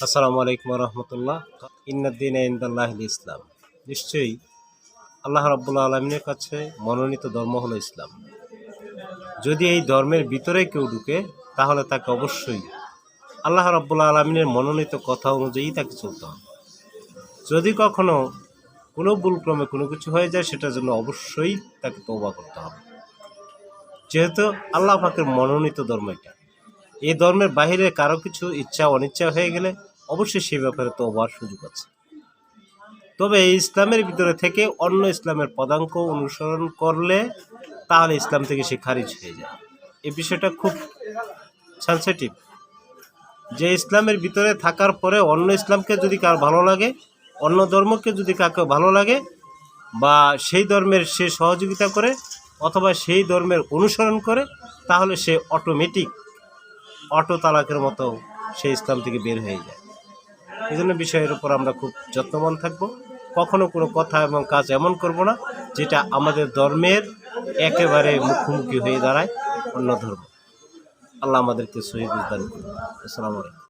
আসসালামু আলাইকুম রহমতুল্লাহ। ইন্নাদ্দিন ইনদাল্লাহিল ইসলাম। নিশ্চয়ই আল্লাহ রাব্বুল আলমিনের কাছে মনোনীত ধর্ম হলো ইসলাম। যদি এই ধর্মের ভিতরে কেউ ঢুকে তাহলে তাকে অবশ্যই আল্লাহ রাব্বুল আলমিনের মনোনীত কথা অনুযায়ী তাকে চলতে হবে। যদি কখনো কোনো ভুলক্রমে কোনো কিছু হয়ে যায় সেটার জন্য অবশ্যই তাকে তওবা করতে হবে, যেহেতু আল্লাহ পাকের মনোনীত ধর্ম এটা। এই ধর্মের বাহিরে কারো কিছু ইচ্ছা অনিচ্ছা হয়ে গেলে অবশ্যই সে ব্যাপারে তওবার সুযোগ আছে। তবে এই ইসলামের ভিতরে থেকে অন্য ইসলামের পদাঙ্ক অনুসরণ করলে তাহলে ইসলাম থেকে সে খারিজ হয়ে যায়। এই বিষয়টা খুব সেনসিটিভ, যে ইসলামের ভিতরে থাকার পরে অন্য ইসলামকে যদি কার ভালো লাগে, অন্য ধর্মকে যদি কাকে ভালো লাগে বা সেই ধর্মের সে সহযোগিতা করে অথবা সেই ধর্মের অনুসরণ করে, তাহলে সে অটো তালাকের মতো সে ইসলাম থেকে বের হয়ে যায়। এই জন্য বিষয়ের উপর আমরা খুব যত্নবান থাকব। কখনো কোনো কথা এবং কাজ এমন করব না যেটা আমাদের ধর্মের একেবারে মুখোমুখি হয়ে দাঁড়ায় অন্য ধর্ম। আল্লাহ আমাদেরকে সহি বুঝ দান করুন। আসসালামু আলাইকুম।